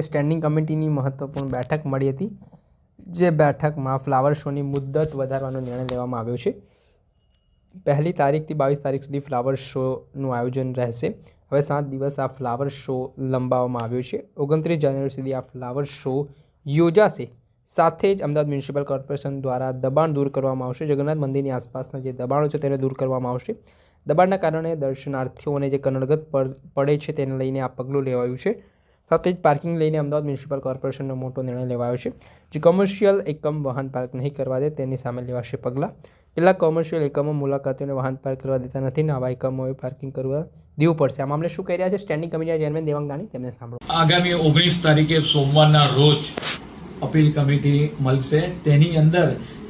Standing કમિટીની મહત્વપૂર્ણ બેઠક મળી હતી, જે બેઠકમાં ફ્લાવર શોની મુદ્દત વધારવાનો નિર્ણય લેવામાં આવ્યો છે. 1લી તારીખથી 22 તારીખ સુધી ફ્લાવર શોનું આયોજન રહેશે. હવે 7 દિવસ આ ફ્લાવર શો લંબાવવામાં આવ્યો છે. 29 જાન્યુઆરી સુધી આ ફ્લાવર શો યોજાશે. સાથે જ અમદાવાદ મ્યુનિસિપલ કોર્પોરેશન દ્વારા દબાણ દૂર કરવામાં આવશે. જગન્નાથ મંદિરની આસપાસના જે દબાણો છે તેને દૂર કરવામાં આવશે. દબાણના કારણે દર્શનાર્થીઓને જે કનડગત પડે છે તેને લઈને આ પગલું લેવાયું છે. સાથે જ પાર્કિંગ લઈને અમદાવાદ મ્યુનિસિપલ કોર્પોરેશનનો મોટો નિર્ણય લેવાયો છે. જે કોમર્શિયલ એકમ વાહન પાર્ક નહીં કરવા દે તેની સામે લેવાશે પગલાં. કેટલાક કોમર્શિયલ એકમો મુલાકાતીઓને વાહન પાર્ક કરવા દેતા નથી ને આવા એકમોએ પાર્કિંગ કરવા દેવું પડશે. આ મામલે શું કહી રહ્યા છે સ્ટેન્ડિંગ કમિટીના ચેરમેન દેવાંગ દાણી, તેમને સાંભળો. આગામી 19 તારીખે સોમવારના રોજ અપીલ કમિટી મળશે. તેની અંદર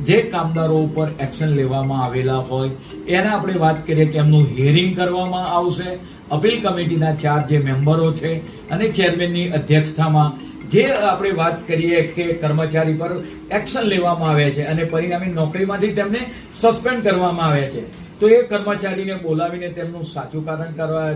જે કામદારો ઉપર એક્શન લેવામાં આવેલા હોય એને આપણે વાત કરીએ કે એમનું હિયરિંગ કરવામાં આવશે. અપીલ કમિટીના 4 જે મેમ્બરો છે અને ચેરમેનની અધ્યક્ષતામાં જે આપણે વાત કરીએ કે કર્મચારી પર એક્શન લેવામાં આવે છે અને પરિણામે નોકરીમાંથી તેમને સસ્પેન્ડ કરવામાં આવે છે, તો એ કર્મચારીને બોલાવીને તેમનું સાચું કારણ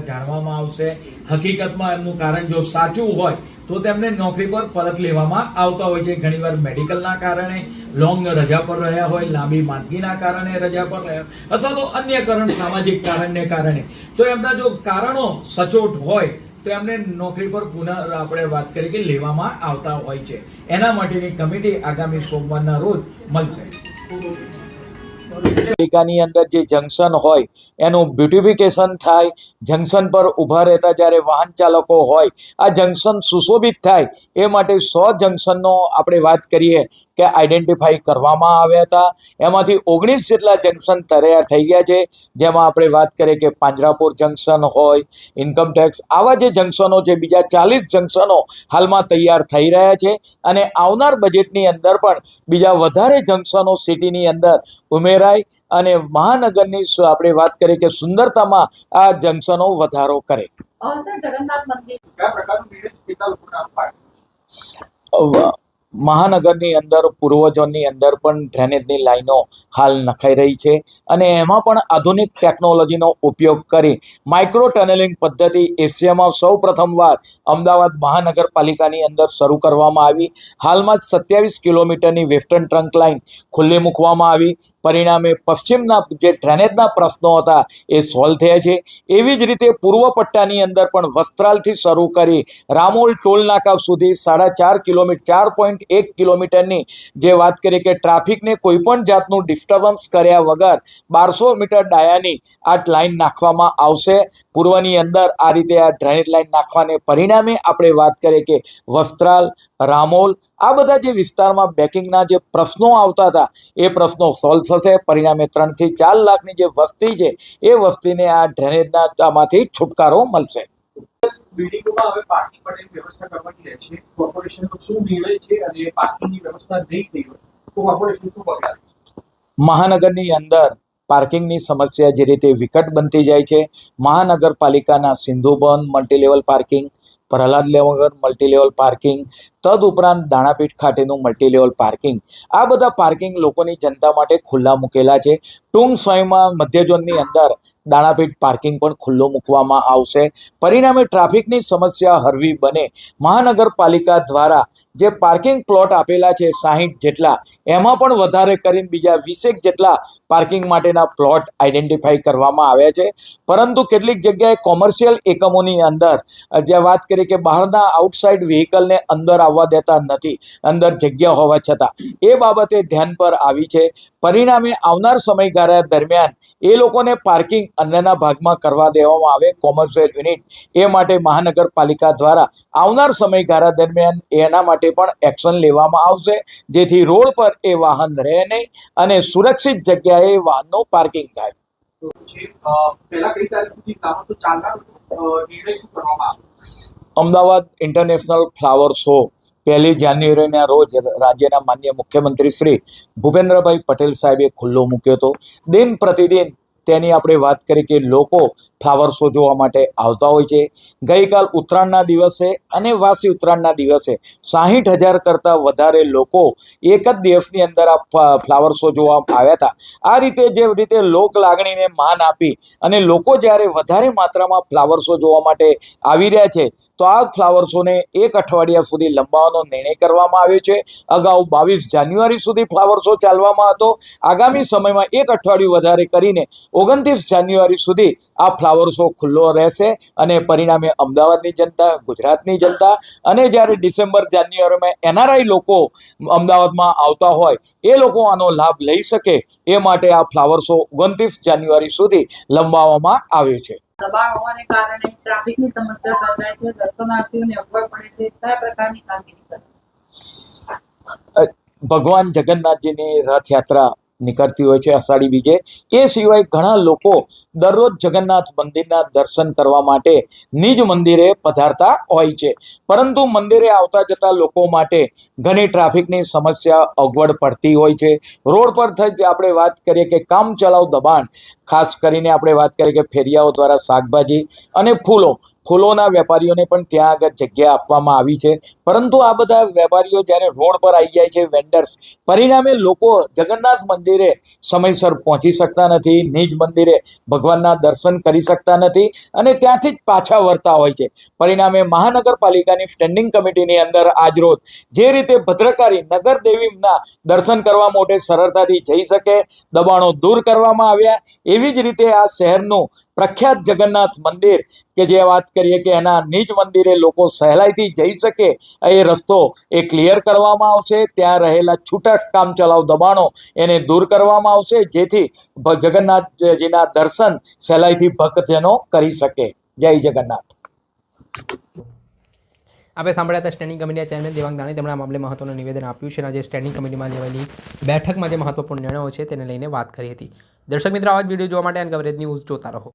જાણવામાં આવશે. હકીકતમાં એમનું કારણ જો સાચું હોય તો તેમને નોકરી પર પરત લેવામાં આવતા હોય છે. ઘણીવાર મેડિકલના કારણે લોંગ રજા પર રહ્યા હોય, લાંબી માંદગીના કારણે રજા પર રહ્યા અથવા તો અન્ય કારણ સામાજિક કારણને કારણે, તો એમના જો કારણો સચોટ હોય તો એમને નોકરી પર પુનઃ આપણે વાત કરીએ કે લેવામાં આવતા હોય છે. એના માટેની કમિટી આગામી સોમવારના રોજ મળશે. પાલિકાની અંદર જે જંકશન હોય એનું બ્યુટિફિકેશન થાય. જંકશન પર ઊભા રહેતા જ્યારે વાહન ચાલકો હોય આ જંકશન સુશોભિત થાય એ માટે 100 જંકશનનો આપણે વાત કરીએ કે આઈડેન્ટિફાઈ કરવામાં આવ્યા હતા. એમાંથી 19 જેટલા જંકશન તૈયાર થઈ ગયા છે. જેમાં આપણે વાત કરીએ કે પાંજરાપોર જંકશન હોય, ઇન્કમટેક્સ, આવા જે જંકશનો છે બીજા 40 જંકશનો હાલમાં તૈયાર થઈ રહ્યા છે અને આવનાર બજેટની અંદર પણ બીજા વધારે જંકશનો સિટીની અંદર ઉમેરાય અને મહાનગરની આપણે વાત કરીએ કે સુંદરતામાં આ જંકશનો વધારો કરે. જગન્નાથ મંદિર મહાનગરની અંદર પૂર્વજોની અંદર પણ ડ્રેનેજની લાઈનો હાલ નખાઈ રહી છે અને એમાં પણ આધુનિક ટેકનોલોજીનો ઉપયોગ કરી માઇક્રો ટનલિંગ પદ્ધતિ એશિયામાં સૌ પ્રથમવાર અમદાવાદ મહાનગરપાલિકાની અંદર શરૂ કરવામાં આવી. હાલમાં જ 27 કિલોમીટરની વેસ્ટર્ન ટ્રંક લાઇન ખુલ્લી મૂકવામાં આવી. પરિણામે પશ્ચિમના જે ડ્રેનેજના પ્રશ્નો હતા એ સોલ્વ થયા છે. એવી જ રીતે પૂર્વ પટ્ટાની અંદર પણ વસ્ત્રાલથી શરૂ કરી રામોલ ટોલ નાકા સુધી 4.5 કિલોમીટર 4.1 કિલોમીટરની જે વાત કરીએ કે ટ્રાફિકને કોઈ પણ જાતનું ડિસ્ટર્બન્સ કર્યા વગર 1200 મીટર ડાયાની આ લાઈન નાખવામાં આવશે. પૂર્વની અંદર આ રીતે આ ડ્રેનેજ લાઈન નાખવાને પરિણામે આપણે વાત કરીએ કે વસ્ત્રાલ, રામોલ આ બધા જે વિસ્તારમાં બેકિંગના જે પ્રશ્નો આવતા હતા એ પ્રશ્નો સોલ્વ થશે. પરિણામે 3 થી 4 લાખની જે વસ્તી છે એ વસ્તીને આ ડ્રેનેજનામાંથી છુટકારો મળશે. બિલ્ડિંગોમાં હવે પાર્કિંગ માટેની વ્યવસ્થા કરવાની રહેશે. કોર્પોરેશનનો શું નિર્ણય છે અને પાર્કિંગની વ્યવસ્થા નહીં થઈ હોય તો કોર્પોરેશન શું પગલાં લેશે? મહાનગરની અંદર પાર્કિંગની સમસ્યા જે રીતે વિકટ બનતી જાય છે, મહાનગરપાલિકાના Sindhu Bhavan multilevel parking, Prahlad Nagar multilevel parking, તદુપરાંત દાણાપીઠ ખાતેનું મલ્ટીલેવલ પાર્કિંગ, આ બધા પાર્કિંગ લોકોની જનતા માટે ખુલ્લા મૂકેલા છે. ટૂંક સમયમાં મધ્ય ઝોનની અંદર દાણાપીઠ પાર્કિંગ પણ ખુલ્લું મૂકવામાં આવશે. પરિણામે ટ્રાફિકની સમસ્યા હળવી બને. મહાનગરપાલિકા દ્વારા જે પાર્કિંગ પ્લોટ આપેલા છે 60 જેટલા, એમાં પણ વધારે કરીને બીજા 20 જેટલા પાર્કિંગ માટેના પ્લોટ આઈડેન્ટિફાઈ કરવામાં આવ્યા છે. પરંતુ કેટલીક જગ્યાએ કોમર્શિયલ એકમોની અંદર જે વાત કરીએ કે બહારના આઉટસાઇડ વ્હીકલને અંદર આવવા દેતા નથી, અંદર જગ્યા હોવા છતાં, એ બાબતે ધ્યાન પર આવી છે. પરિણામે આવનાર સમયગાળા દરમિયાન એ લોકોને પાર્કિંગ અંદરના ભાગમાં કરવા દેવામાં આવે કોમર્શિયલ યુનિટ. એ માટે મહાનગરપાલિકા દ્વારા આવનાર સમયગાળા દરમિયાન એના માટે પણ એક્શન લેવામાં આવશે, જેથી રોડ પર એ વાહન રહે નહીં અને સુરક્ષિત જગ્યાએ વાહનનું પાર્કિંગ થાય. અમદાવાદ ઇન્ટરનેશનલ ફ્લાવર શો 1 જાન્યુઆરીના રોજ રાજ્યના માનનીય મુખ્યમંત્રી શ્રી ભૂપેન્દ્રભાઈ પટેલ સાહેબે ખુલ્લો મૂક્યો હતો. દિન પ્રતિદિન તેની આપણે વાત કરીએ કે લોકો ફ્લાવર શો જોવા માટે આવતા હોય છે. ગઈકાલ ઉત્તરાયણના દિવસે અને વાસી ઉત્તરાયણના દિવસે 60,000 કરતાં વધારે લોકો એક જ દિવસની અંદર આ ફ્લાવર શો જોવા આવ્યા હતા. આ રીતે જે રીતે લોક લાગણીને માન આપી અને લોકો જ્યારે વધારે માત્રામાં ફ્લાવર શો જોવા માટે આવી રહ્યા છે તો આ ફ્લાવર શોને 1 અઠવાડિયા સુધી લંબાવવાનો નિર્ણય કરવામાં આવ્યો છે. અગાઉ 22 જાન્યુઆરી સુધી ફ્લાવર શો ચાલવામાં હતો. આગામી સમયમાં 1 અઠવાડિયું વધારે કરીને 29 જાન્યુઆરી સુધી આ ફ્લાવર શો ખુલ્લો રહેશે અને પરિણામે અમદાવાદની જનતા, ગુજરાતની જનતા અને જ્યારે ડિસેમ્બર જાન્યુઆરીમાં NRI લોકો અમદાવાદમાં આવતા હોય એ લોકો આનો લાભ લઈ શકે એ માટે આ ફ્લાવર શો 29 જાન્યુઆરી સુધી લંબાવવામાં આવ્યો છે. દબાણ હોવાને કારણે ટ્રાફિકની સમસ્યા સર્જાય છે, દર્શનાર્થીઓને અગવડ પડે છે, કયા પ્રકારની કામગીરી કરે? ભગવાન જગન્નાથજીની રથયાત્રા નીકળતી હોય છે અષાઢી બીજે. એ સિવાય ઘણા લોકો દરરોજ જગન્નાથ મંદિરના દર્શન કરવા માટે નિજ મંદિરે પધારતા હોય છે, પરંતુ મંદિરે આવતા જતા લોકો માટે ઘણી ટ્રાફિકની સમસ્યા અગવડ પડતી હોય છે. રોડ પર થઈ આપણે વાત કરીએ કે કામચલાઉ દબાણ, ખાસ કરીને આપણે વાત કરીએ કે ફેરિયાઓ દ્વારા શાકભાજી અને ફૂલોના વેપારીઓને પણ ત્યાં આગળ જગ્યા આપવામાં આવી છે, પરંતુ આ બધા વેપારીઓ જ્યારે રોડ પર આવી જાય છે વેન્ડર્સ, પરિણામે લોકો જગન્નાથ મંદિરે સમયસર પહોંચી શકતા નથી, નિજ મંદિરે ભગવાનના દર્શન કરી શકતા નથી અને ત્યાંથી જ પાછા વળતા હોય છે. પરિણામે મહાનગરપાલિકાની સ્ટેન્ડિંગ કમિટીની અંદર આજરોજ જે રીતે ભદ્રકાળી નગરદેવીના દર્શન કરવા માટે સરળતાથી જઈ શકે, દબાણો દૂર કરવામાં આવ્યા. એવી જ રીતે આ શહેરનું પ્રખ્યાત જગન્નાથ મંદિર કે જે વાત કરીએ કે એના નિજ મંદિરે લોકો સહેલાઈથી જઈ શકે એ રસ્તો એ ક્લિયર કરવામાં આવશે. ત્યાં રહેલા છૂટક કામચલાઉ દબાણો એને દૂર કરવામાં આવશે, જેથી જગન્નાથજીના દર્શન સહેલાઈથી ભક્તજનો કરી શકે. જય જગન્નાથ. આપણે સાંભળ્યા હતા સ્ટેન્ડિંગ કમિટીના ચેરમેન દેવાંગ દાણી. તેમણે આ મામલે મહત્વનું નિવેદન આપ્યું છે અને આજે સ્ટેન્ડિંગ કમિટીમાં લેવાયેલી બેઠકમાં જે મહત્વપૂર્ણ નિર્ણયો છે તેને લઈને વાત કરી હતી. દર્શક મિત્રો, આવા જ વિડીયો જોવા માટે એન કવરેજ ન્યૂઝ જોતા રહો.